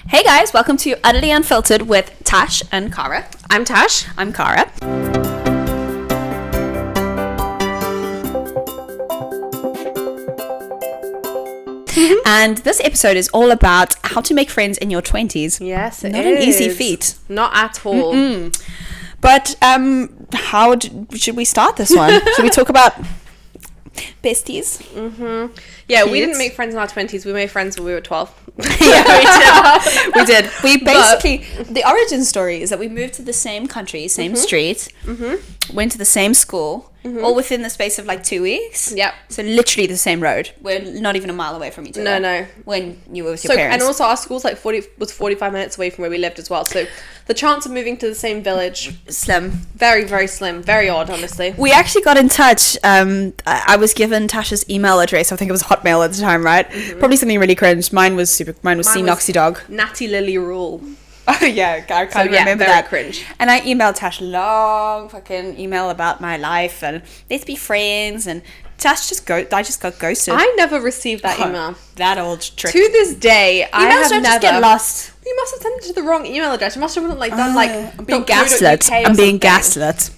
Hey guys, welcome to Utterly Unfiltered with Tash and Cara. I'm Tash. I'm Cara. And this episode is all about how to make friends in your 20s. Yes, it Not is. an easy feat. Not at all. But should we start this one? Should we talk about besties? Yeah, we Cute. didn't make friends in our 20s. We made friends when we were 12. Yeah, we did. We basically, the origin story is that we moved to the same country, same street, went to the same school, all within the space of like 2 weeks. Yep. So literally the same road. We're not even a mile away from each other. No. When you were with your parents. And also our school's like 45 minutes away from where we lived as well. So the chance of moving to the same village, Slim. very, very slim. Very odd, honestly. We actually got in touch. I was given Tasha's email address. I think it was Hotmail at the time, right? Probably something really cringe. Mine was C Noxy Dog. Natty Lily Rule. Oh yeah, I can't remember very that. cringe. And I emailed Tash long fucking email about my life and let's be friends. And Tash I just got ghosted. I never received that email. That old trick. To this day, I have don't never. just get lost. You must have sent it to the wrong email address. You must have done I'm being .co.uk gaslit. or I'm being something. gaslit.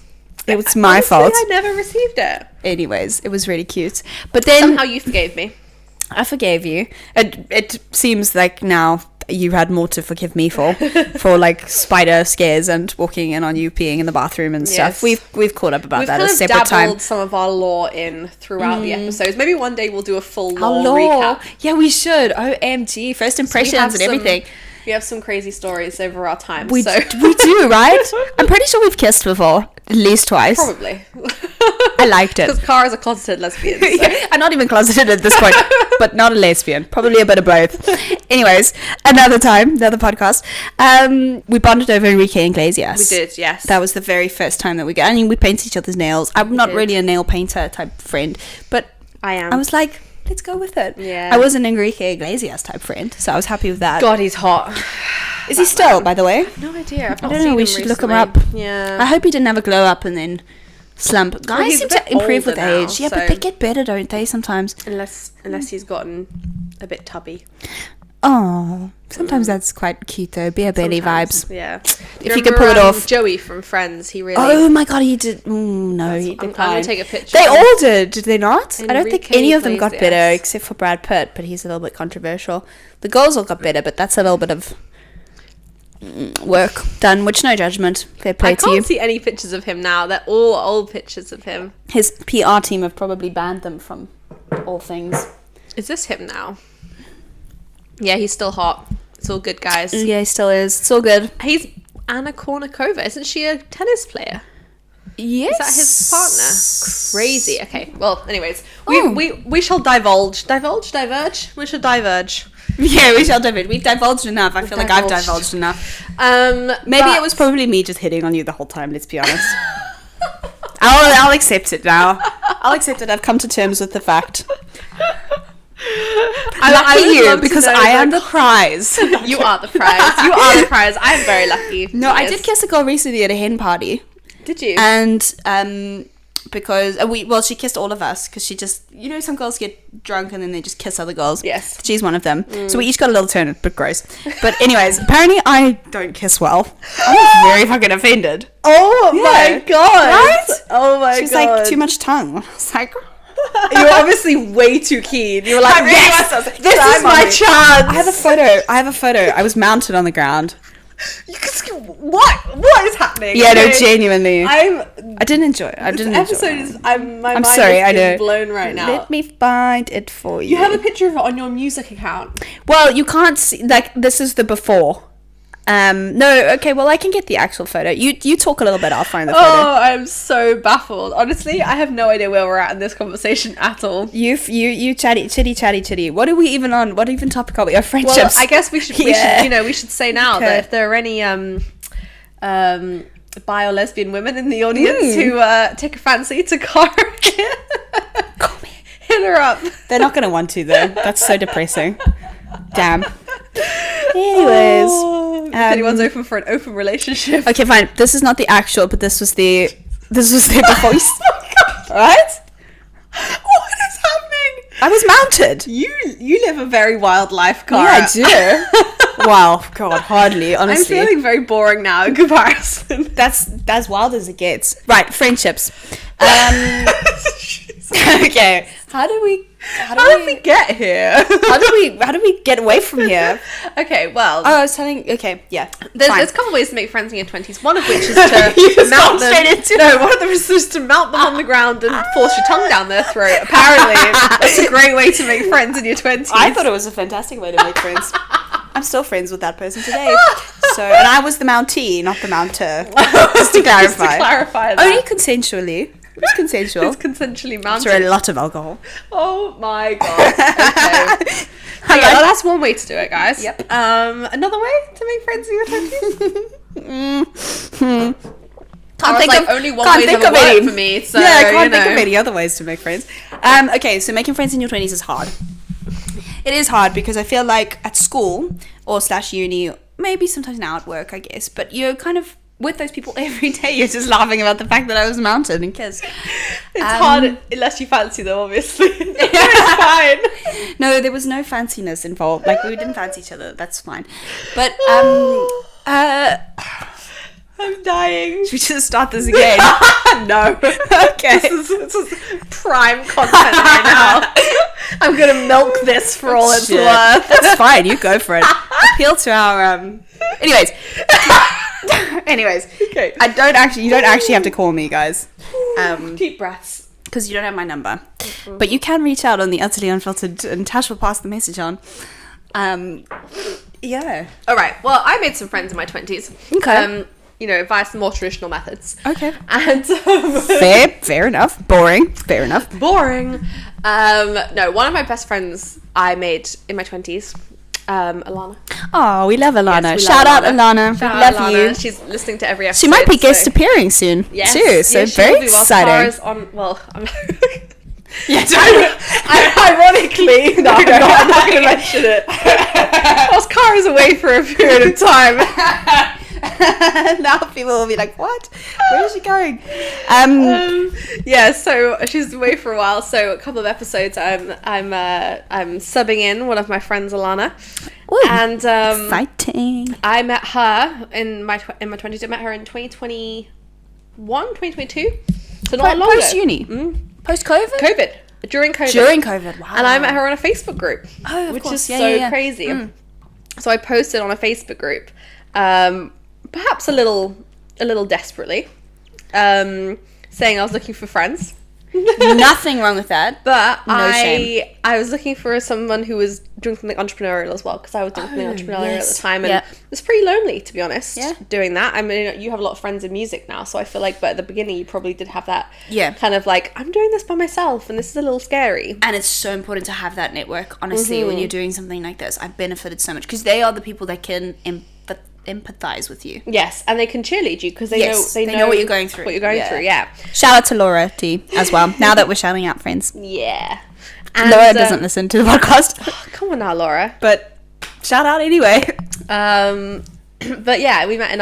It was my Honestly, fault. I never received it. Anyways, it was really cute. But then Somehow you forgave me. I forgave you. It seems like now you had more to forgive me for like spider scares and walking in on you peeing in the bathroom and stuff. Yes. We've caught up about We've that kind a of separate dabbled time. some of our law in throughout the episodes. Maybe one day we'll do a full Our law law. recap. Yeah, we should. OMG, first impressions and everything. We have some crazy stories over our time. We so. we do, right? I'm pretty sure we've kissed before, at least twice. Probably. I liked it. Because Cara's a closeted lesbian. So. Yeah, I'm not even closeted at this point, but not a lesbian. Probably a bit of both. Anyways, another podcast. We bonded over Enrique Iglesias. We did, yes. That was the very first time that we got. I mean, we painted each other's nails. I'm not really a nail painter type friend, but I am. I was like, let's go with it. Yeah. I was an Enrique Iglesias type friend, so I was happy with that. God, he's hot. Is he still, by the way? No idea. I've I not don't seen know. We him should look him recently. up. Yeah. I hope he didn't have a glow up and then slump. Guys he's seem a bit to improve with older now, age. Yeah, so- but they get better, don't they, sometimes? Unless he's gotten a bit tubby. Oh, sometimes that's quite cute though. Beer belly Sometimes, vibes. Yeah. If you could pull it off. Joey from Friends, he really... Oh my god, he did. No, he I'm going declined. to take a picture. They all did they not? I don't think Enrique any of them got better Iglesias. except for Brad Pitt, but he's a little bit controversial. The girls all got better, but that's a little bit of work done, which no judgment. Fair play I to you. can't see any pictures of him now. They're all old pictures of him. His PR team have probably banned them from all things. Is this him now? Yeah, he's still hot. It's all good, guys. Yeah, he still is. It's all good. He's Anna Kournikova. Isn't she a tennis player? Yes. Is that his partner? Crazy. Okay. Well, anyways, we shall diverge. Diverge? We shall diverge. Yeah, we shall divulge. We've divulged enough. I feel like I've divulged enough. Maybe it was probably me just hitting on you the whole time, let's be honest. I'll accept it now. I'll accept it. I've come to terms with the fact. I would you love to because know, I am the prize. You are the prize. You are the prize. I'm very lucky. No, I did kiss a girl recently at a hen party. Did you? And because she kissed all of us because she just, some girls get drunk and then they just kiss other girls. Yes. She's one of them. So we each got a little turn, but gross. But anyways, apparently I don't kiss well. I'm very fucking offended. Oh Yeah. my god! Right? Oh my god! She was like, too much tongue. I was like, You were obviously way too keen. You were like, I really yes, was. I was like, this try, is my mommy. chance. I have a photo. I was mounted on the ground. What is happening? Yeah, no, Okay. genuinely. I I'm. didn't enjoy it. I This didn't episode enjoy it. is. My I'm mind sorry, is I know. blown right now. Let me find it for you. You have a picture of it on your music account. Well, you can't see, like, this is the before. No, okay, well, I can get the actual photo. You talk a little bit, I'll find the photo. Oh, I'm so baffled. Honestly, I have no idea where we're at in this conversation at all. You chitty. What are we even on? What even topic are we? Our friendships. Well, I guess we should, Yeah. we should say now Okay. that if there are any bi or lesbian women in the audience who take a fancy to Cara, Call me. hit her up. They're not going to want to, though. That's so depressing. Damn. Anyways. If anyone's open for an open relationship. Okay, fine. This is not the actual, but this was the before. Right? What is happening? I was mounted. You live a very wild life, Cara. Yeah, I do. Wow, God, hardly, honestly. I'm feeling very boring now in comparison. That's wild as it gets. Right, friendships. Okay, how do we get here? how do we get away from here? Okay, well. Oh, I was telling. Okay, yeah. There's a couple of ways to make friends in your 20s. One of which is to mount them. One of them is just to mount them on the ground and force your tongue down their throat. Apparently, that's a great way to make friends in your 20s. I thought it was a fantastic way to make friends. I'm still friends with that person today. And I was the Mountee, not the Mounter. Just to clarify. That. Only consensually. It was consensual. It's consensually mounted. After a lot of alcohol. Oh my god. Okay. Well, that's one way to do it, guys. Yep. Another way to make friends in your 20s? Can't think of only one way to work for me. So, yeah, I can't think of any other ways to make friends. Okay, so making friends in your 20s is hard. It is hard because I feel like at school or / uni, maybe sometimes now at work, I guess, but you're kind of with those people every day. You're just laughing about the fact that I was mounted and kids. It's hard unless you fancy them, obviously. It's fine. No, there was no fanciness involved. Like, we didn't fancy each other. That's fine. But I'm dying. should we just start this again? No. Okay. This is prime content right now. I'm gonna milk this for all it's worth. That's fine. You go for it. Appeal to our Anyways. Okay. You don't actually have to call me, guys. Deep breaths. Because you don't have my number. Mm-hmm. But you can reach out on the Utterly Unfiltered and Tash will pass the message on. Yeah. All right. Well, I made some friends in my 20s. Okay. Via some more traditional methods. Okay. And fair enough. Boring. Fair enough. Boring. No, one of my best friends I made in my 20s. Alana. Oh, we love Alana. Yes, Shout out Alana. Shout we love Alana. you. She's listening to every episode. She might be guest appearing soon. Yes. Too. So very exciting. Ironically, no, I'm not going to mention it. Whilst Cara's away for a period of time. Now people will be like, what? Where is she going? Yeah, so she's away for a while. So a couple of episodes, I'm subbing in one of my friends, Alana. Ooh, and exciting. I met her in my 20s. I met her in 2021, 2022. So not long post uni, post COVID. During COVID. Wow. And I met her on a Facebook group, which is crazy. So I posted on a Facebook group. Perhaps a little desperately, saying I was looking for friends. Nothing wrong with that, but shame. I was looking for someone who was doing something entrepreneurial as well, because I was doing something entrepreneurial at the time, and it was pretty lonely, to be honest. Doing that. I mean, you have a lot of friends in music now, so I feel like, but at the beginning you probably did have that kind of like, I'm doing this by myself and this is a little scary. And it's so important to have that network, honestly. When you're doing something like this, I've benefited so much because they are the people that can empathize with you. Yes, and they can cheerlead you because they know what you're going through. Yeah. Shout out to Laura T as well. Now that we're shouting out friends. Yeah. And Laura doesn't listen to the podcast. Oh, come on now, Laura. But shout out anyway. But yeah, we met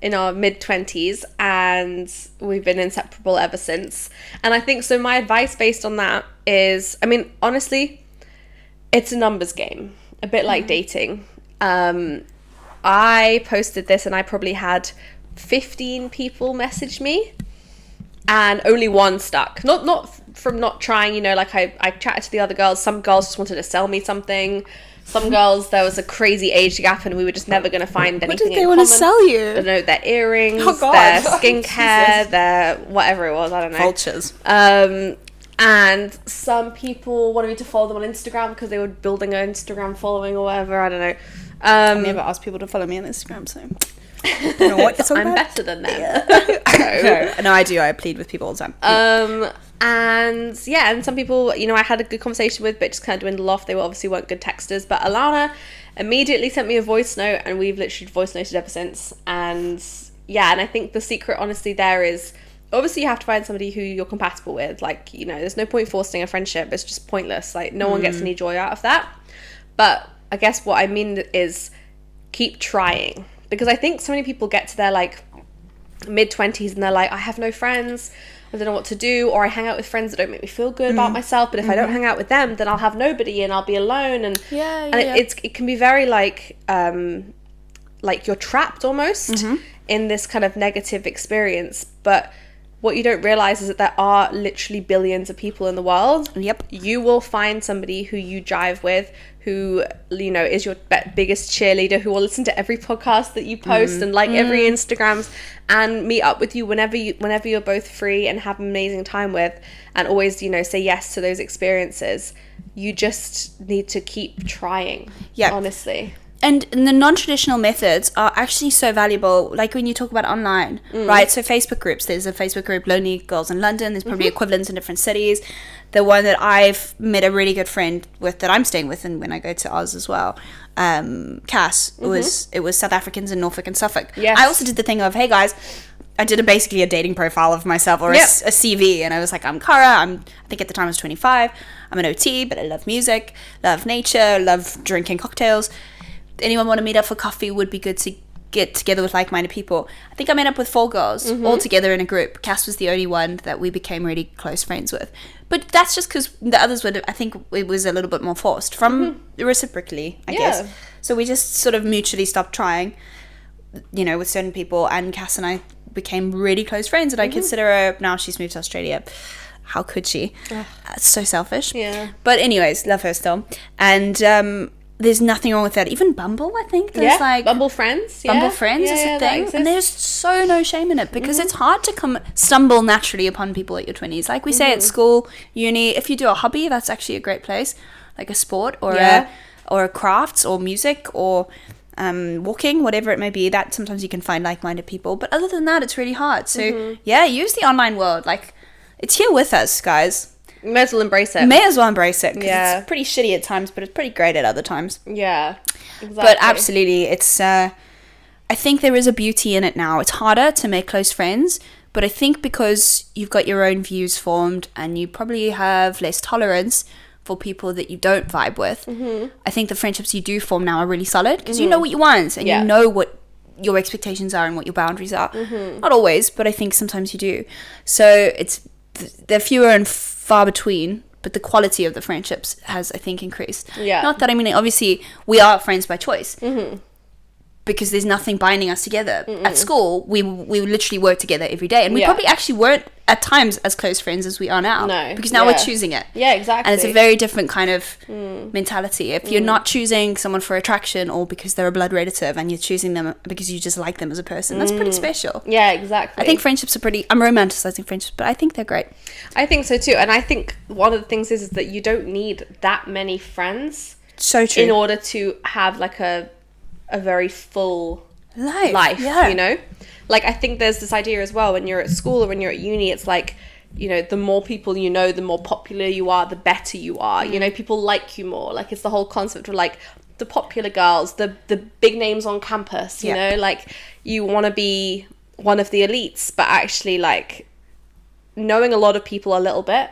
in our mid-20s and we've been inseparable ever since. And I think so my advice based on that is, I mean, honestly, it's a numbers game, a bit like dating. I posted this and I probably had 15 people message me and only one stuck. Not from not trying, like I chatted to the other girls. Some girls just wanted to sell me something. Some girls, there was a crazy age gap and we were just never going to find anything in common. What did they want to sell you? I don't know, their earrings, their skincare, their whatever it was, I don't know. Vultures. And some people wanted me to follow them on Instagram because they were building an Instagram following or whatever, I don't know. I never asked people to follow me on Instagram, so I don't know what you're talking I'm about. better than them. Yeah. No, I do. I plead with people all the time. And some people, I had a good conversation with, but just kind of dwindled off. They obviously weren't good texters. But Alana immediately sent me a voice note, and we've literally voice noted ever since. And and I think the secret, honestly, there is, obviously you have to find somebody who you're compatible with. Like, there's no point forcing a friendship. It's just pointless. Like, no one gets any joy out of that. But I guess what I mean is keep trying, because I think so many people get to their like mid-20s and they're like, I have no friends, I don't know what to do, or I hang out with friends that don't make me feel good about myself, but if I don't hang out with them, then I'll have nobody and I'll be alone, and it can be very like you're trapped almost in this kind of negative experience. But what you don't realize is that there are literally billions of people in the world. Yep. You will find somebody who you jive with, who, you know, is your biggest cheerleader, who will listen to every podcast that you post and like every Instagrams, and meet up with you whenever you're both free, and have an amazing time with, and always, you know, say yes to those experiences. You just need to keep trying. Yeah. Honestly. And the non-traditional methods are actually so valuable, like when you talk about online, right? So Facebook groups, there's a Facebook group, Lonely Girls in London. There's probably equivalents in different cities. The one that I've met a really good friend with, that I'm staying with, and when I go to Oz as well, Cass, it was South Africans in Norfolk and Suffolk. Yes. I also did the thing of, hey guys, I did basically a dating profile of myself, or a CV, and I was like, I'm Cara, I think at the time I was 25, I'm an OT, but I love music, love nature, love drinking cocktails. Anyone want to meet up for coffee? Would be good to get together with like-minded people. I think I met up with 4 girls all together in a group. Cass was the only one that we became really close friends with, but that's just because the others would, I think it was a little bit more forced from reciprocally, I guess. So we just sort of mutually stopped trying, you know, with certain people, and Cass and I became really close friends, and I consider her, now she's moved to Australia. How could she? So selfish. But anyways, love her still. And there's nothing wrong with that. Even Bumble, I think. There's like Bumble Friends. Bumble Friends is a thing. And there's so no shame in it, because it's hard to stumble naturally upon people at your 20s. Like we say at school, uni, if you do a hobby, that's actually a great place. Like a sport or a crafts or music or walking, whatever it may be, that sometimes you can find like-minded people. But other than that, it's really hard. So use the online world. Like, it's here with us, guys. May as well embrace it. It's pretty shitty at times, but it's pretty great at other times. Yeah, exactly. But absolutely, it's I think there is a beauty in it now. It's harder to make close friends, but I think because you've got your own views formed, and you probably have less tolerance for people that you don't vibe with, I think the friendships you do form now are really solid, because you know what you want, and you know what your expectations are and what your boundaries are. Not always, but I think sometimes you do. So they're fewer and far between, but the quality of the friendships has, I think, increased. Not that, I mean, obviously we are friends by choice, because there's nothing binding us together. At school, we literally work together every day, and we probably actually weren't at times as close friends as we are now. No. Because now we're choosing it. Yeah, exactly. And it's a very different kind of mentality. If you're not choosing someone for attraction, or because they're a blood relative, and you're choosing them because you just like them as a person, that's pretty special. Yeah, exactly. I think friendships are I'm romanticizing friendships, but I think they're great. I think so too. And I think one of the things is that you don't need that many friends. So true. In order to have like a very full life, you know? Like, I think there's this idea as well, when you're at school or when you're at uni, it's like, you know, the more people you know, the more popular you are, the better you are. You know, people like you more. Like, it's the whole concept of like the popular girls, the big names on campus, you know? Like, you want to be one of the elites, but actually, like, knowing a lot of people a little bit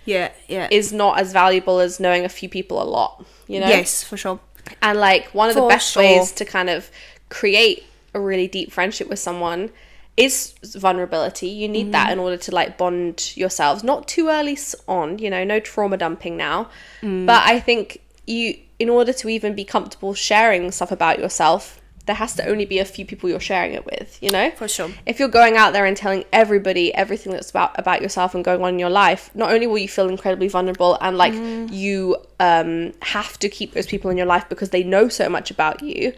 is not as valuable as knowing a few people a lot, you know? Yes, for sure. And like, one of the best ways to kind of create a really deep friendship with someone is vulnerability. You need that in order to like bond yourselves. Not too early on, you know, no trauma dumping now. But I think in order to even be comfortable sharing stuff about yourself, there has to only be a few people you're sharing it with, you know? For sure. If you're going out there and telling everybody everything that's about yourself and going on in your life, not only will you feel incredibly vulnerable and like you have to keep those people in your life because they know so much about you,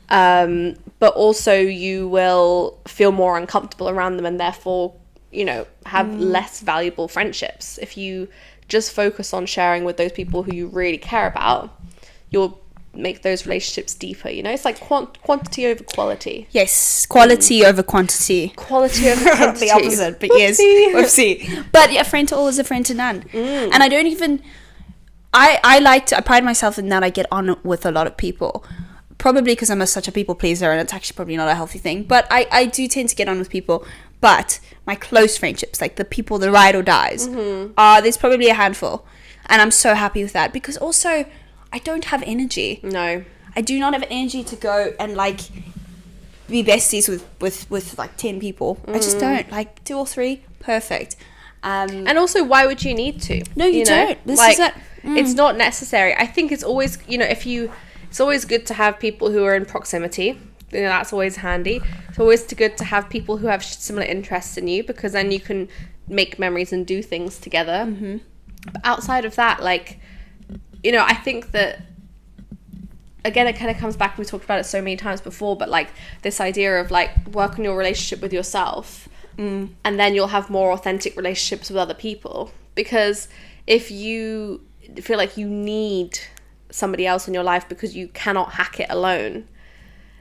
but also you will feel more uncomfortable around them, and therefore, you know, have less valuable friendships. If you just focus on sharing with those people who you really care about, you'll make those relationships deeper, you know? It's like quantity over quality. Yes, quality over quantity. Quality over quantity. The opposite, but yes, whoopsie. But a friend to all is a friend to none. And I don't even... I pride myself in that I get on with a lot of people. Probably because I'm such a people pleaser, and it's actually probably not a healthy thing. But I do tend to get on with people. But my close friendships, like the people, the ride or dies, there's probably a handful. And I'm so happy with that, because also I don't have energy. No. I do not have energy to go and like be besties with like 10 people. I just don't. Like 2 or 3, perfect. And also, why would you need to? No, you don't. This like, is it. It's not necessary. I think it's always, it's always good to have people who are in proximity. That's always handy. It's always good to have people who have similar interests in you, because then you can make memories and do things together. Mm-hmm. But outside of that, like, I think that, again, it kind of comes back, we talked about it so many times before, but like this idea of like work on your relationship with yourself, and then you'll have more authentic relationships with other people. Because if you feel like you need somebody else in your life because you cannot hack it alone,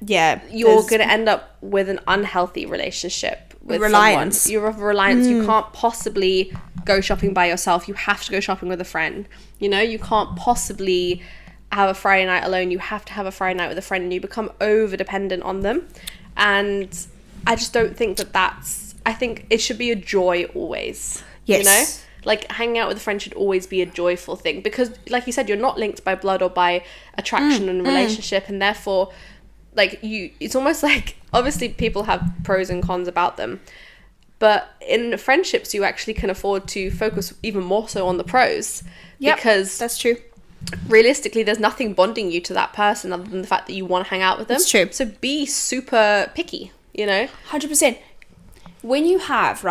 you're going to end up with an unhealthy relationship with reliance. someone. You're of reliance. You can't possibly go shopping by yourself. You have to go shopping with a friend. You can't possibly have a Friday night alone. You have to have a Friday night with a friend, and you become over dependent on them. And I just don't think I think it should be a joy always. Yes. Like, hanging out with a friend should always be a joyful thing, because like you said, you're not linked by blood or by attraction and relationship, and therefore, like, it's almost like, obviously people have pros and cons about them, but in friendships you actually can afford to focus even more so on the pros. Because that's true. Realistically, there's nothing bonding you to that person other than the fact that you want to hang out with them. That's true. So be super picky, 100%. When you have,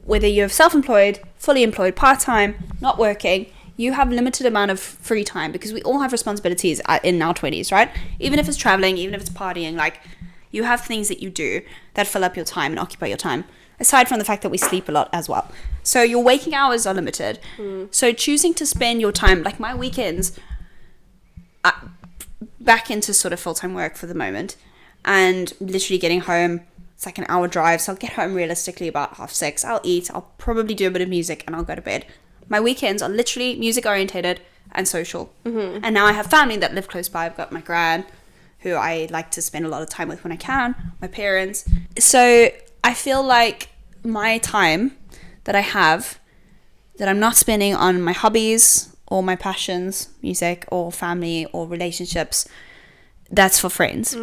whether you're self-employed, fully employed, part-time, not working, you have limited amount of free time, because we all have responsibilities in our 20s, right? Even if it's traveling, even if it's partying, like, you have things that you do that fill up your time and occupy your time, aside from the fact that we sleep a lot as well. So your waking hours are limited. So choosing to spend your time, like my weekends, back into sort of full-time work for the moment, and literally getting home, it's like an hour drive, so I'll get home realistically about 6:30. I'll eat, I'll probably do a bit of music, and I'll go to bed. My weekends are literally music orientated and social. And now I have family that live close by. I've got my gran, who I like to spend a lot of time with when I can, my parents. So I feel like my time that I have, that I'm not spending on my hobbies or my passions, music or family or relationships, that's for friends.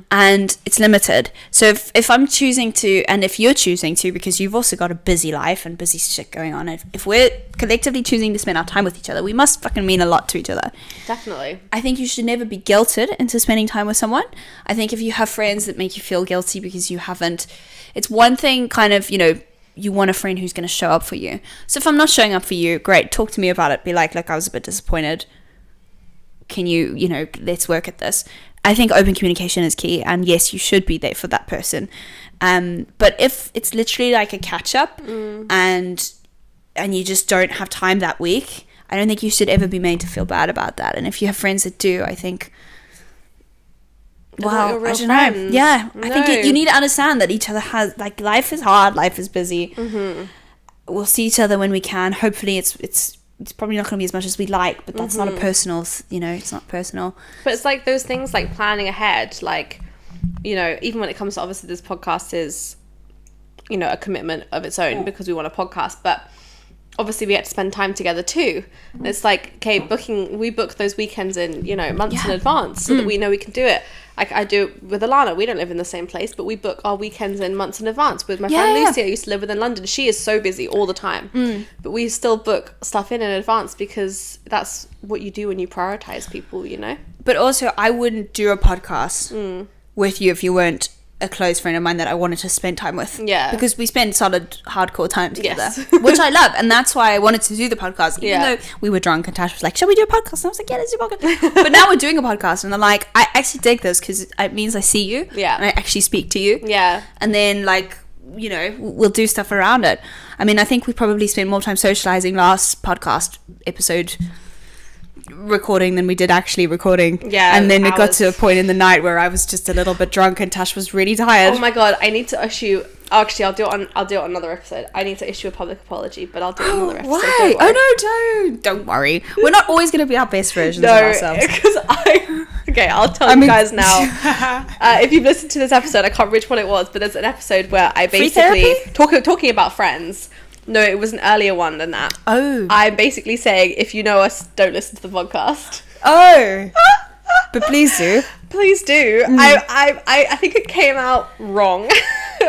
And it's limited. So if I'm choosing to, and if you're choosing to, because you've also got a busy life and busy shit going on, if we're collectively choosing to spend our time with each other, we must fucking mean a lot to each other. Definitely. I think you should never be guilted into spending time with someone. I think if you have friends that make you feel guilty because you haven't, it's one thing kind of, you want a friend who's going to show up for you. So if I'm not showing up for you, great, talk to me about it. Be like, look, I was a bit disappointed. Can you, let's work at this. I think open communication is key, and yes, you should be there for that person. But if it's literally like a catch up and you just don't have time that week, I don't think you should ever be made to feel bad about that. And if you have friends that do, I think, I don't know. Yeah, no. I think you need to understand that each other has, like, life is hard, life is busy. We'll see each other when we can. Hopefully it's probably not going to be as much as we like, but that's not a personal, it's not personal. But it's like those things, like planning ahead, like, even when it comes to, obviously this podcast is, a commitment of its own because we want a podcast, but obviously we had to spend time together too. And it's like, okay, we book those weekends in, months in advance so that we know we can do it. Like I do with Alana. We don't live in the same place, but we book our weekends in months in advance. With my friend Lucy, I used to live with in London. She is so busy all the time, but we still book stuff in advance because that's what you do when you prioritize people, But also, I wouldn't do a podcast with you if you weren't a close friend of mine that I wanted to spend time with. Yeah. Because we spend solid, hardcore time together, which I love. And that's why I wanted to do the podcast, even though we were drunk and Tash was like, shall we do a podcast? And I was like, yeah, let's do a podcast. But now we're doing a podcast and I'm like, I actually dig this because it means I see you. Yeah. And I actually speak to you. Yeah. And then, like, we'll do stuff around it. I mean, I think we probably spent more time socializing last podcast episode recording than we did actually recording. Yeah. And then it got to a point in the night where I was just a little bit drunk and Tash was really tired. Oh my god, I need to issue, actually I'll do it on another episode. I need to issue a public apology, but I'll do it on another episode. Why? Oh no, don't worry. We're not always going to be our best versions of ourselves. Because I'll tell you guys now. If you've listened to this episode, I can't remember which one it was, but there's an episode where I basically talking about friends. No, it was an earlier one than that. Oh. I'm basically saying, if you know us, don't listen to the podcast. Oh. But please do. Please do. I think it came out wrong.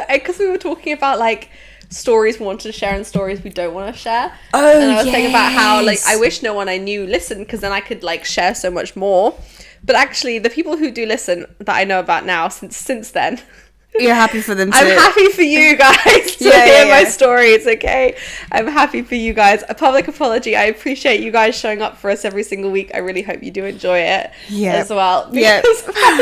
Because we were talking about, like, stories we wanted to share and stories we don't want to share. Oh, and I was thinking about how, like, I wish no one I knew listened, because then I could, like, share so much more. But actually, the people who do listen that I know about now, since then, you're happy for them too. I'm happy for you guys to hear my stories, okay? I'm happy for you guys. A public apology. I appreciate you guys showing up for us every single week. I really hope you do enjoy it as well. Because I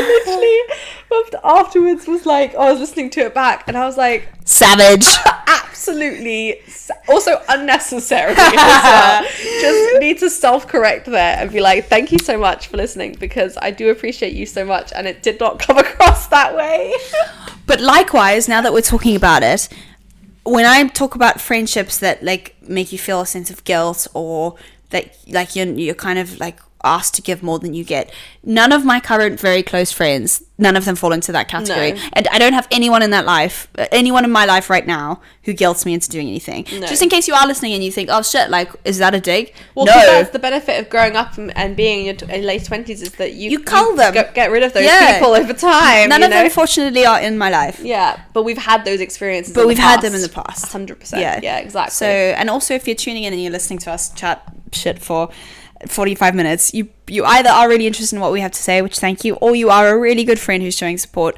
literally, afterwards, was like, I was listening to it back, and I was like... savage. Absolutely. Also unnecessary as well. Just need to self-correct there and be like, thank you so much for listening, because I do appreciate you so much, and it did not come across that way. But likewise, now that we're talking about it, when I talk about friendships that, like, make you feel a sense of guilt, or that, like, you're kind of, like, asked to give more than you get, none of my current very close friends, none of them fall into that category. No. And I don't have anyone in my life right now who guilts me into doing anything. No. Just in case you are listening and you think, oh shit, like, is that a dig? Well, no. That's the benefit of growing up and being in your late 20s, is that you cull them, get rid of those people over time. None of them, fortunately, are in my life. Yeah, but we've had those experiences. But we've had them in the past. 100%. Yeah, exactly. So, and also, if you're tuning in and you're listening to us chat shit for 45 minutes, you either are really interested in what we have to say, which thank you, or you are a really good friend who's showing support,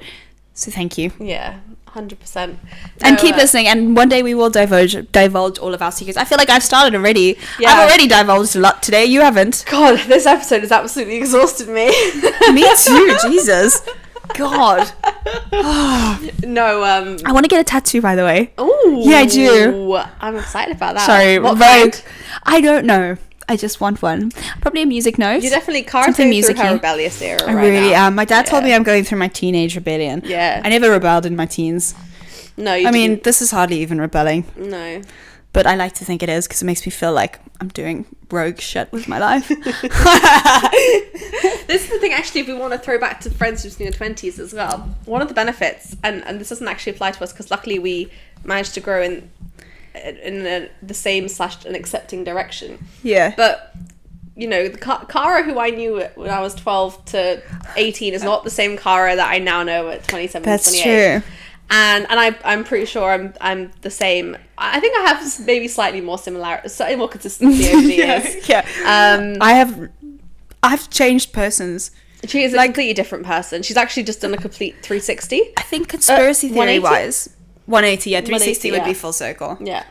so thank you. Yeah, 100%. And keep listening, and one day we will divulge all of our secrets. I feel like I've started already. Yeah. I've already divulged a lot today. You haven't. God, this episode has absolutely exhausted me. Me too. Jesus. God. No, I want to get a tattoo, by the way. Oh. Yeah, I do. I'm excited about that. Sorry, what kind? I don't know. I just want one. Probably a music note. You're definitely going through her rebellious era. I really am. My dad told me I'm going through my teenage rebellion. Yeah. I never rebelled in my teens. No, you didn't. Mean, this is hardly even rebelling. No. But I like to think it is, because it makes me feel like I'm doing rogue shit with my life. This is the thing, actually, if we want to throw back to friendships in your 20s as well. One of the benefits, and this doesn't actually apply to us, because luckily we managed to grow in the same / an accepting direction. Yeah. But, you know, the Cara who I knew when I was 12 to 18 is not the same Cara that I now know at 27, That's 28. True. And I'm pretty sure I'm the same. I think I have maybe slightly more consistency over the years. Yeah. I've changed persons. She is a completely different person. She's actually just done a complete 360. I think conspiracy theory wise, 180. Yeah, 360 would be full circle. Yeah.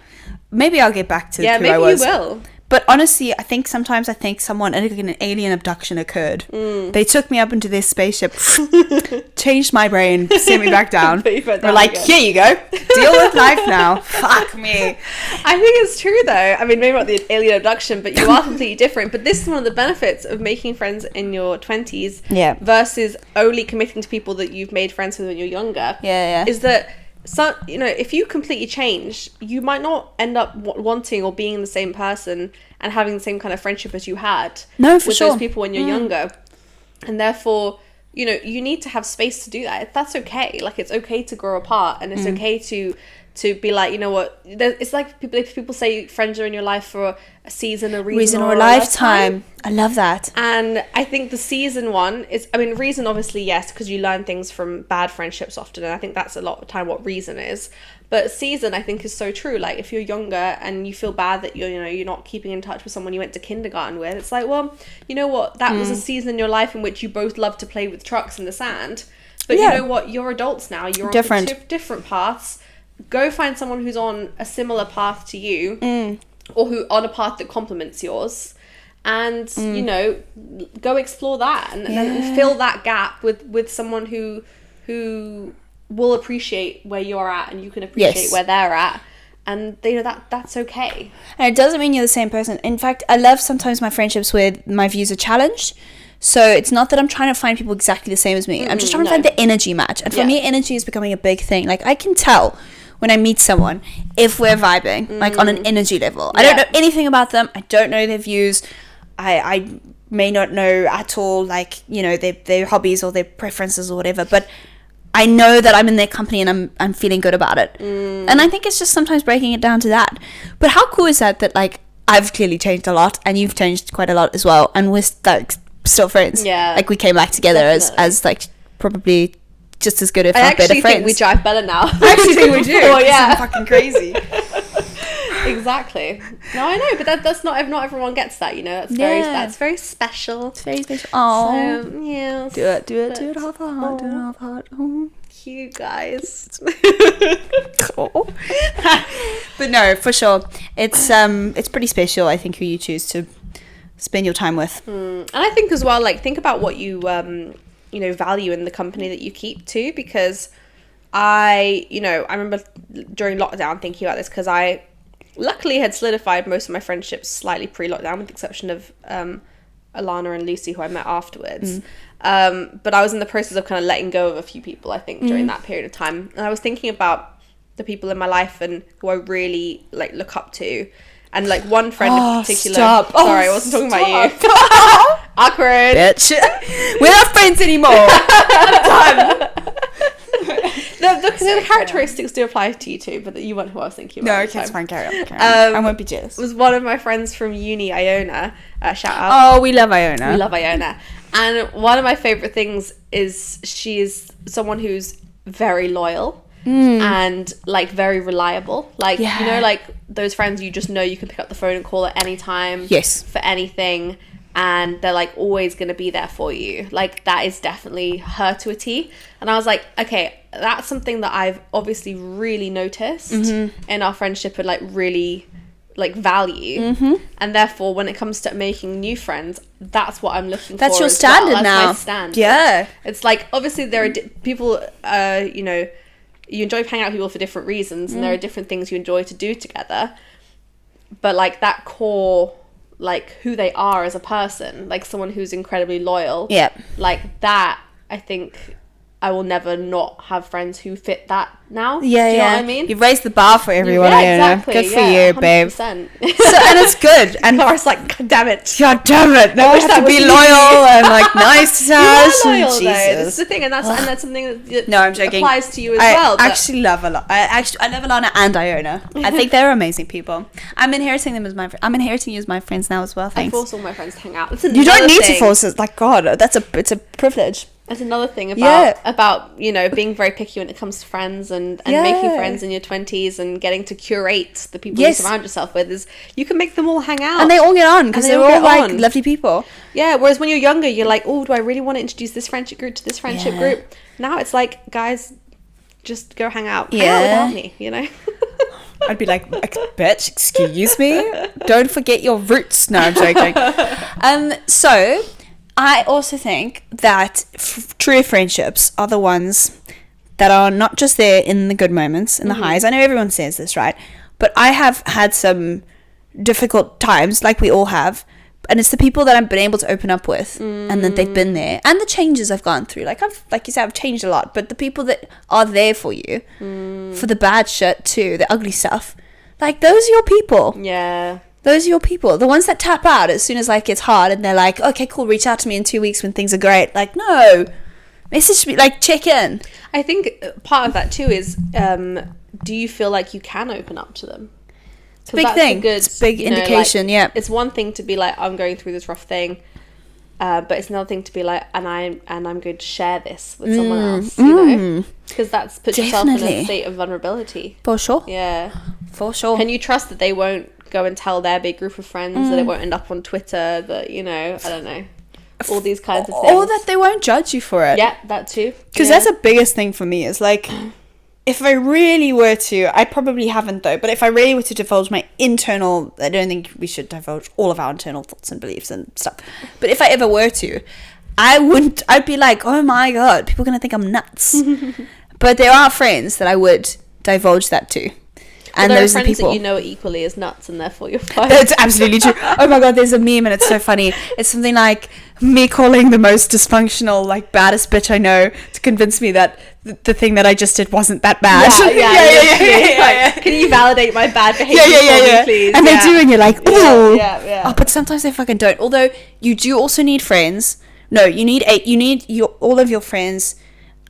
Maybe I'll get back to who I was. Maybe you will. But honestly, I think sometimes someone, an alien abduction occurred. They took me up into this spaceship, changed my brain, sent me back down. We're like, again. Here you go. Deal with life now. Fuck me. I think it's true, though. I mean, maybe not the alien abduction, but you are completely different. But this is one of the benefits of making friends in your 20s versus only committing to people that you've made friends with when you're younger. Yeah. Is that... So, you know, if you completely change, you might not end up wanting or being the same person and having the same kind of friendship as you had with those people when you're younger. And therefore, you know, you need to have space to do that. That's okay. Like, it's okay to grow apart, and it's okay to be like, you know what, it's like people say friends are in your life for a season, a reason or a lifetime. I love that. And I think the season one is, I mean, reason obviously, yes, because you learn things from bad friendships often, and I think that's a lot of the time what reason is. But season, I think, is so true. Like, if you're younger and you feel bad that you're not keeping in touch with someone you went to kindergarten with, it's like, well, you know what, that was a season in your life in which you both loved to play with trucks in the sand. But you know what, you're adults now, you're on different paths. Go find someone who's on a similar path to you, or who on a path that complements yours, and you know, go explore that and then fill that gap with someone who will appreciate where you're at, and you can appreciate where they're at, and you know that's okay. And it doesn't mean you're the same person. In fact, I love sometimes my friendships where my views are challenged. So it's not that I'm trying to find people exactly the same as me. I'm just trying to find the energy match. And for me, energy is becoming a big thing. Like, I can tell when I meet someone if we're vibing, like, on an energy level. I don't know anything about them. I don't know their views. I may not know at all, like, you know, their hobbies or their preferences or whatever. But I know that I'm in their company and I'm feeling good about it. And I think it's just sometimes breaking it down to that. But how cool is that, like, I've clearly changed a lot and you've changed quite a lot as well. And we're, like, still friends. Yeah. Like, we came back together as like, probably just as good, if not better friends. I actually think we drive better now. I actually think we do. Oh, yeah. I'm fucking crazy. Exactly. No, I know, but that's not everyone gets that, you know. That's very special. It's very special. Oh, so, yeah. Do it half heart. Do it half heart. Oh. Cute, guys. Oh. But no, for sure, it's pretty special, I think, who you choose to spend your time with. And I think as well, like, think about what you value in the company that you keep too, because I remember during lockdown thinking about this, because I luckily had solidified most of my friendships slightly pre-lockdown, with the exception of Alana and Lucy, who I met afterwards. But I was in the process of kind of letting go of a few people, I think, during that period of time. And I was thinking about the people in my life and who I really like look up to. And like one friend in particular. Stop. Sorry, I wasn't talking about you. Awkward. Bitch. We're not friends anymore. I'm done. The characteristics do apply to you too, but you weren't who I was thinking about. No, okay, it's fine. Carry on. I won't be jealous. It was one of my friends from uni, Iona. Shout out. Oh, we love Iona. We love Iona. And one of my favourite things is she is someone who's very loyal and like very reliable. Like, you know, like those friends you just know you can pick up the phone and call at any time. Yes. For anything. And they're like always going to be there for you. Like, that is definitely her to a T. And I was like, okay, that's something that I've obviously really noticed in our friendship and like really like value. And therefore when it comes to making new friends, that's what I'm looking for. That's your standard now. That's my standard. Yeah. It's like, obviously there are people, you know, you enjoy hanging out with people for different reasons, and there are different things you enjoy to do together. But like that core, like who they are as a person, like someone who's incredibly loyal, like that, I think I will never not have friends who fit that now. Do you know what I mean? You've raised the bar for everyone. Exactly. Good for you, 100%. Babe. So, and it's good. And Clara's like, God damn it. God damn it. Now I have to be loyal and like nice to Tash. You are loyal though. This is the thing, and that's something that no, I'm joking. Applies to you as well. I actually love a lot. I love Alana and Iona. I think they're amazing people. I'm inheriting them as I'm inheriting you as my friends now as well. Thanks. I force all my friends to hang out. You don't need to force it. Like, God, it's a privilege. That's another thing about, you know, being very picky when it comes to friends and making friends in your 20s and getting to curate the people you surround yourself with, is you can make them all hang out. And they all get on because they're all like lovely people. Yeah, whereas when you're younger, you're like, oh, do I really want to introduce this friendship group to this friendship group? Now it's like, guys, just go hang out. Hang out without me, you know? I'd be like, bitch, excuse me? Don't forget your roots. No, I'm joking. So I also think that true friendships are the ones that are not just there in the good moments, in the highs. I know everyone says this, right? But I have had some difficult times, like we all have. And it's the people that I've been able to open up with and that they've been there. And the changes I've gone through. Like you said, I've changed a lot. But the people that are there for you, for the bad shit too, the ugly stuff, like those are your people. Yeah. Those are your people. The ones that tap out as soon as like it's hard and they're like, okay, cool, reach out to me in 2 weeks when things are great. Like, no. Message me, like, check in. I think part of that too is, do you feel like you can open up to them? It's a big thing. It's a big indication, like, It's one thing to be like, I'm going through this rough thing. But it's another thing to be like, and I'm going to share this with someone else, you know? Because that's put yourself in a state of vulnerability. For sure. Yeah. For sure. Can you trust that they won't go and tell their big group of friends, that it won't end up on Twitter, that, you know, I don't know, all these kinds of things. Or that they won't judge you for it. Yeah, that too. Because that's the biggest thing for me, is like, if I really were to, I probably haven't though, but if I really were to divulge my internal, I don't think we should divulge all of our internal thoughts and beliefs and stuff, but if I ever were to, I'd be like, oh my God, people are going to think I'm nuts. But there are friends that I would divulge that to. And there those are are friends people that you know are equally as nuts, and therefore you're fine. That's absolutely true. Oh my God, there's a meme and it's so funny. It's something like me calling the most dysfunctional, like, baddest bitch I know to convince me that the thing that I just did wasn't that bad. Yeah. Like, can you validate my bad behavior for me, please? And they do, and you're like, ooh. Yeah. Oh, but sometimes they fucking don't. Although you do also need friends. No, you need all of your friends.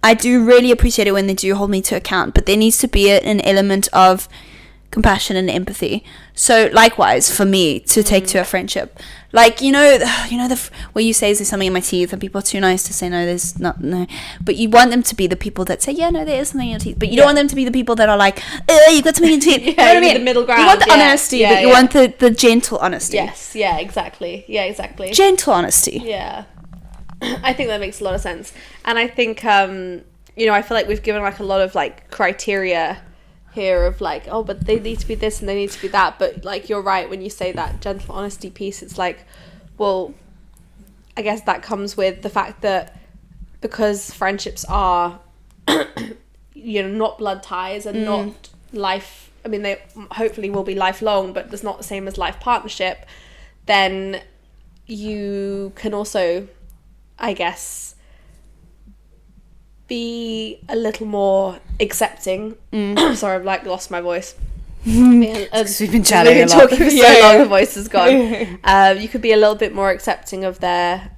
I do really appreciate it when they do hold me to account, but there needs to be an element of compassion and empathy. So likewise for me to take to a friendship, like where you say, is there something in my teeth, and people are too nice to say no, there's not, no, but you want them to be the people that say, yeah, no, there is something in your teeth, but you don't want them to be the people that are like, you've got something in your teeth. You know what I mean? The middle ground. You want the honesty, but you want the gentle honesty. Yes, exactly. Gentle honesty. Yeah, I think that makes a lot of sense. And I think I feel like we've given like a lot of like criteria here of like, oh, but they need to be this and they need to be that, but like you're right when you say that gentle honesty piece. It's like, well, I guess that comes with the fact that because friendships are not blood ties and not life, I mean, they hopefully will be lifelong, but it's not the same as life partnership, then you can also, I guess, be a little more accepting. Sorry, I've like lost my voice. Because we've been chatting a lot. Talking for so long, the voice is gone. You could be a little bit more accepting of their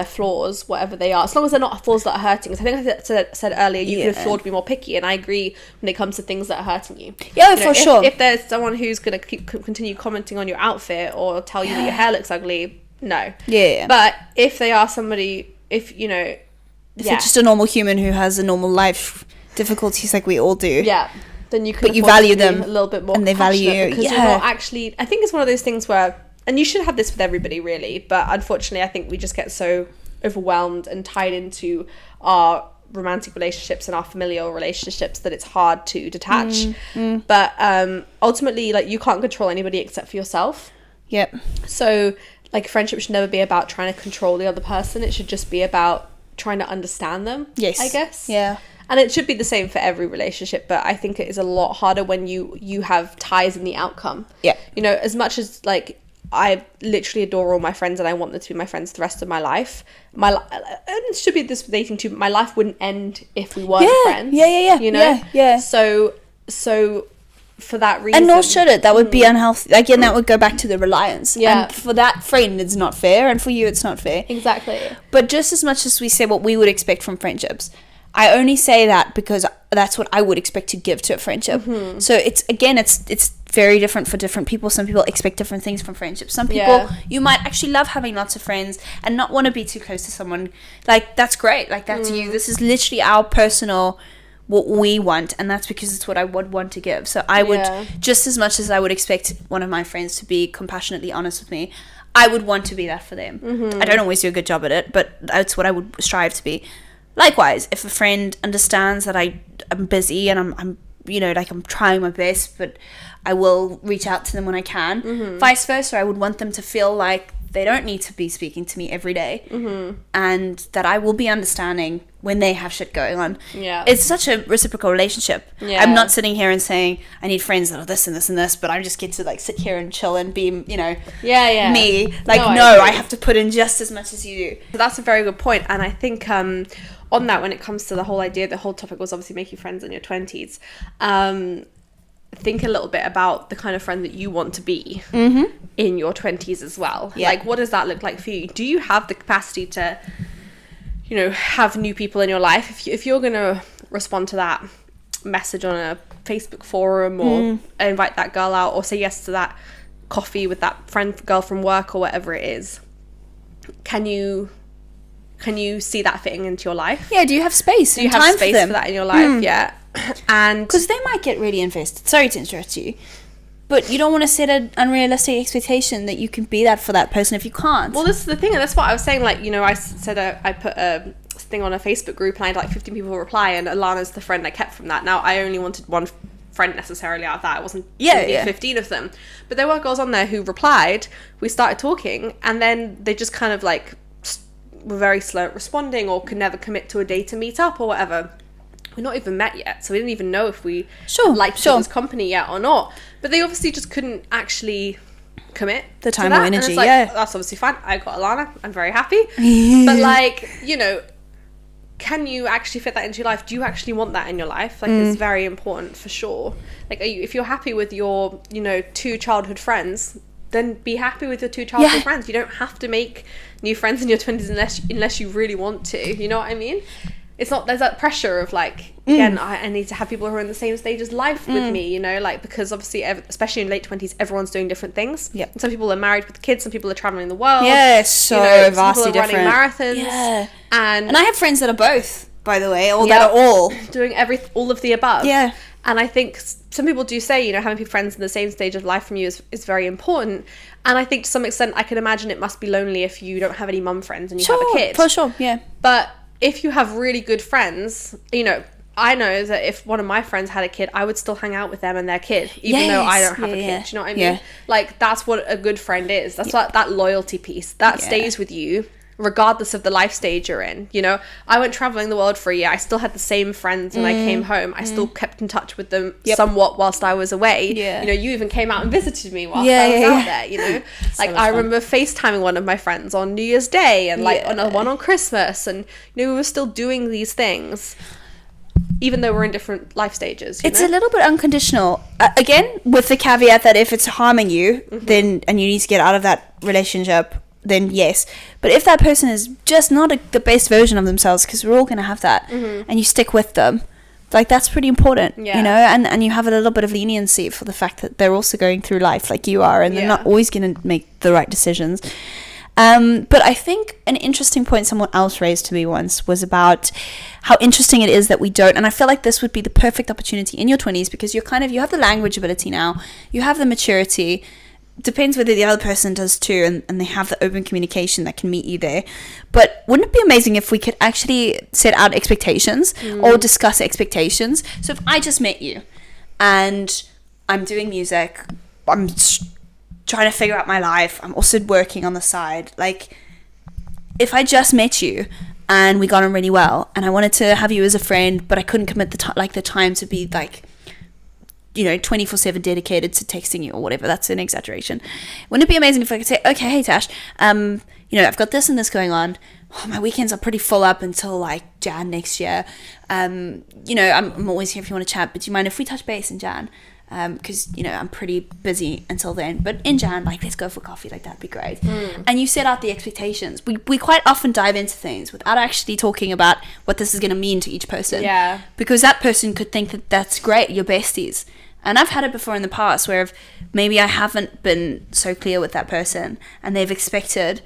flaws, whatever they are, as long as they're not flaws that are hurting. So I think I said earlier, you can afford to be more picky, and I agree when it comes to things that are hurting you. Yeah, for sure. If there's someone who's going to continue commenting on your outfit or tell you that your hair looks ugly, no. Yeah. But if they are somebody, if they're just a normal human who has a normal life difficulties like we all do. Yeah. Then you can, but you value them a little bit more, and they value you. Because you're not actually. I think it's one of those things where, and you should have this with everybody really, but unfortunately, I think we just get so overwhelmed and tied into our romantic relationships and our familial relationships that it's hard to detach. But ultimately, like, you can't control anybody except for yourself. Yep. So, like, friendship should never be about trying to control the other person. It should just be about trying to understand them. Yes. I guess. Yeah. And it should be the same for every relationship, but I think it is a lot harder when you have ties in the outcome. Yeah. As much as, like, I literally adore all my friends and I want them to be my friends the rest of my life. And it should be this with dating too. My life wouldn't end if we weren't friends. Yeah. Yeah. So for that reason, and nor should it. That would be unhealthy. Again, that would go back to the reliance. Yeah. And for that friend, it's not fair, and for you, it's not fair. Exactly. But just as much as we say what we would expect from friendships, I only say that because that's what I would expect to give to a friendship. So it's very different for different people. Some people expect different things from friendships. Some people, you might actually love having lots of friends and not want to be too close to someone. Like, that's great. Like, that's you. This is literally our personal, what we want, and that's because it's what I would want to give. So I would, just as much as I would expect one of my friends to be compassionately honest with me, I would want to be that for them. I don't always do a good job at it, but that's what I would strive to be. Likewise, if a friend understands that I'm busy and I'm I'm trying my best, but I will reach out to them when I can. Vice versa, I would want them to feel like they don't need to be speaking to me every day, and that I will be understanding when they have shit going on. Yeah, it's such a reciprocal relationship. Yeah. I'm not sitting here and saying I need friends that are this and this and this, but I just get to like sit here and chill and be me. Like, I have to put in just as much as you do. So that's a very good point, and I think on that, when it comes to the whole topic was obviously making friends in your 20s. Think a little bit about the kind of friend that you want to be in your 20s as well. Yeah. Like, what does that look like for you? Do you have the capacity to, have new people in your life? If you're going to respond to that message on a Facebook forum or invite that girl out or say yes to that coffee with that girl from work or whatever it is, can you see that fitting into your life? Yeah, do you have space? Do you have space for that in your life? Yeah. And because they might get really invested. Sorry to interrupt you, but you don't want to set an unrealistic expectation that you can be that for that person if you can't. Well, this is the thing, and that's what I was saying. Like, I said I put a thing on a Facebook group and I had like 15 people reply, and Alana's the friend I kept from that. Now, I only wanted one friend necessarily out of that. It wasn't 15 of them, but there were girls on there who replied. We started talking, and then they just kind of like were very slow at responding or could never commit to a day to meet up or whatever. We're not even met yet, so we didn't even know if we liked each other's company yet or not. But they obviously just couldn't actually commit the time or energy. And it's like, that's obviously fine. I got Alana. I'm very happy. But like, can you actually fit that into your life? Do you actually want that in your life? Like, it's very important for sure. Like, if you're happy with your, 2 childhood friends, then be happy with your 2 childhood friends. You don't have to make new friends in your 20s unless you really want to. You know what I mean? it's not, there's that pressure of like, again, I need to have people who are in the same stage as life with me, you know, like, because obviously, especially in late 20s, everyone's doing different things. Yep. Some people are married with kids, some people are traveling the world. Yeah, so vastly different. Some people are running marathons. Yeah. And I have friends that are both, by the way, or that are all doing all of the above. Yeah. And I think some people do say, you know, having friends in the same stage of life from you is very important. And I think to some extent, I can imagine it must be lonely if you don't have any mum friends and you have a kid. For sure, yeah. But if you have really good friends, you know, I know that if one of my friends had a kid, I would still hang out with them and their kid, even though I don't have a kid. Do you know what I mean? Yeah. Like, that's what a good friend is. That's what that loyalty piece that stays with you, regardless of the life stage you're in. You know, I went traveling the world for a year. I still had the same friends when I came home. I still kept in touch with them somewhat whilst I was away. You know, you even came out and visited me whilst I was out there, you know. Like, I remember FaceTiming one of my friends on New Year's Day and like another one on Christmas, and you know, we were still doing these things even though we're in different life stages. It's a little bit unconditional. Again, with the caveat that if it's harming you, then, and you need to get out of that relationship, then yes. But if that person is just not the best version of themselves, because we're all going to have that, and you stick with them, like, that's pretty important, you know, and you have a little bit of leniency for the fact that they're also going through life like you are, and they're not always going to make the right decisions. But I think an interesting point someone else raised to me once was about how interesting it is that we don't, and I feel like this would be the perfect opportunity in your 20s, because you're you have the language ability now, you have the maturity, depends whether the other person does too, and they have the open communication that can meet you there. But wouldn't it be amazing if we could actually set out expectations or discuss expectations? So if I just met you and I'm doing music, I'm trying to figure out my life, I'm also working on the side, like, if I just met you and we got on really well and I wanted to have you as a friend, but I couldn't commit the time to be like, you know, 24/7 dedicated to texting you or whatever, that's an exaggeration. Wouldn't it be amazing if I could say, okay, hey Tash, you know, I've got this and this going on, my weekends are pretty full up until like Jan next year, you know, I'm always here if you want to chat, but do you mind if we touch base in Jan? Because, you know, I'm pretty busy until then, but in Jan, like, let's go for coffee, like, that'd be great. And you set out the expectations. We quite often dive into things without actually talking about what this is going to mean to each person, because that person could think that that's great, you're besties. And I've had it before in the past where maybe I haven't been so clear with that person and they've expected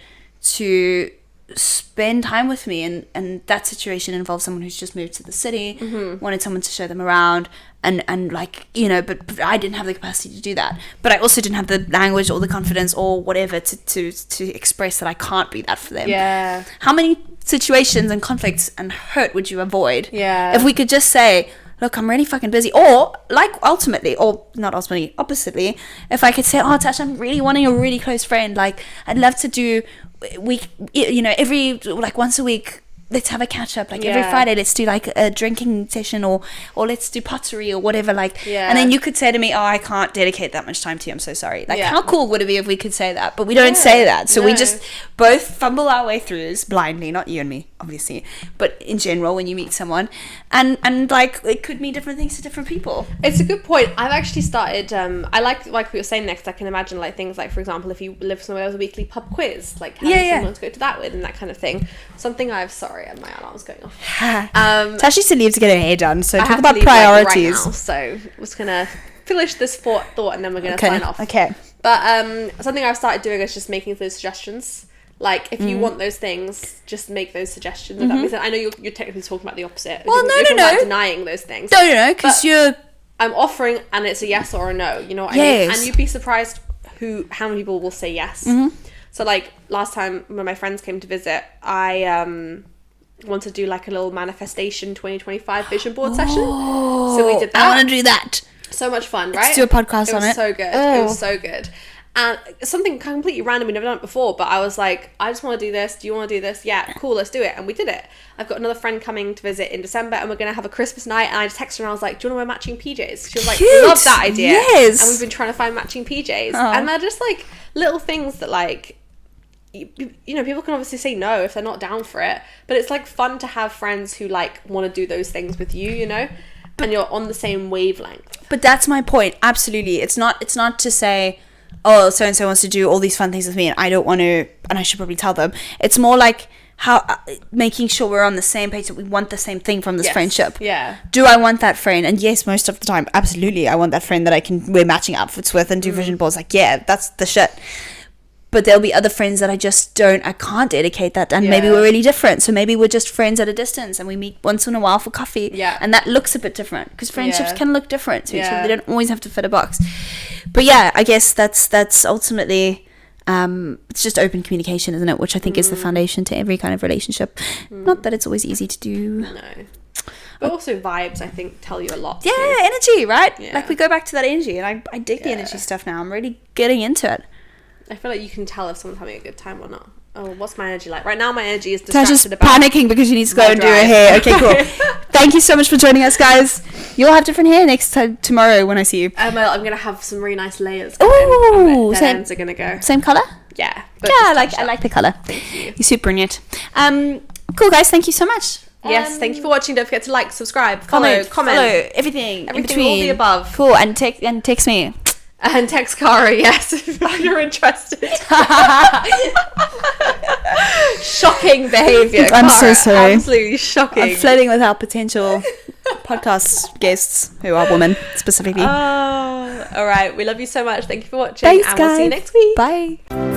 to spend time with me, and that situation involves someone who's just moved to the city, wanted someone to show them around, and like, you know, but I didn't have the capacity to do that, but I also didn't have the language or the confidence or whatever to express that I can't be that for them. How many situations and conflicts and hurt would you avoid if we could just say, look, I'm really fucking busy, or like oppositely, if I could say, oh Tash, I'm really wanting a really close friend, like, I'd love to do you know, every, like, once a week, let's have a catch up, like every Friday let's do like a drinking session, or let's do pottery or whatever, like, and then you could say to me, oh, I can't dedicate that much time to you, I'm so sorry. Like, how cool would it be if we could say that? But we don't say that, so we just both fumble our way through this blindly, not you and me obviously, but in general when you meet someone, and like, it could mean different things to different people. It's a good point. I've actually started, I like what you were saying next, I can imagine like things like, for example, if you live somewhere with a weekly pub quiz, like having someone to go to that with and that kind of thing. Something and my alarm's going off. Tash used to leave to get her hair done, so talk about priorities. Right now, so I'm just gonna finish this thought and then we're gonna sign off. But something I've started doing is just making those suggestions. Like, if you want those things, just make those suggestions. If that makes sense. I know you're technically talking about the opposite. Well, you're about denying those things. No, because I'm offering, and it's a yes or a no. You know what I mean? And you'd be surprised how many people will say yes. So, like, last time when my friends came to visit, I wanted to do like a little manifestation 2025 vision board session. So we did that. I want to do that. So much fun, right? Let's do a podcast on it. It was so good. It was so good. And something completely random, we've never done it before, but I was like, I just want to do this. Do you want to do this? Yeah, cool, let's do it. And we did it. I've got another friend coming to visit in December, and we're going to have a Christmas night, and I just texted her and I was like, do you want to wear matching PJs? She was like, love that idea. Yes. And we've been trying to find matching PJs. And they're just like little things that, like, you know, people can obviously say no if they're not down for it, but it's like fun to have friends who like want to do those things with you, you know, and you're on the same wavelength. But that's my point. Absolutely. It's not to say, oh, so-and-so wants to do all these fun things with me and I don't want to, and I should probably tell them. It's more like, making sure we're on the same page, that we want the same thing from this friendship. Yeah. Do I want that friend? And yes, most of the time, absolutely, I want that friend that I can wear matching outfits with and do vision boards. Like, yeah, that's the shit. But there'll be other friends that I can't dedicate that. And maybe we're really different. So maybe we're just friends at a distance and we meet once in a while for coffee. Yeah. And that looks a bit different, because friendships can look different to each other. They don't always have to fit a box. But yeah, I guess that's ultimately, it's just open communication, isn't it? Which I think is the foundation to every kind of relationship. Not that it's always easy to do. No. But also vibes, I think, tell you a lot. Yeah, too. energy, right? Yeah. Like, we go back to that energy, and I dig the energy stuff now. I'm really getting into it. I feel like you can tell if someone's having a good time or not. Oh, what's my energy like? Right now, my energy is Tasha's distracted about panicking because she needs to go and do her hair. Okay, cool. Thank you so much for joining us, guys. You'll have different hair next time tomorrow when I see you. Well, I'm gonna have some really nice layers. Ooh, same ends are gonna go. Same color. Yeah. Yeah, I like the color. Thank you. You're super brilliant. Cool, guys. Thank you so much. Yes, thank you for watching. Don't forget to like, subscribe, follow, comment, everything in all between. the above. Cool, and text me. And text Cara, yes, if you're interested. Shocking behaviour. I'm Cara, so sorry. Absolutely shocking. I'm flirting with our potential podcast guests, who are women specifically. Oh, all right. We love you so much. Thank you for watching. Thanks, and guys. we'll see you next week. Bye.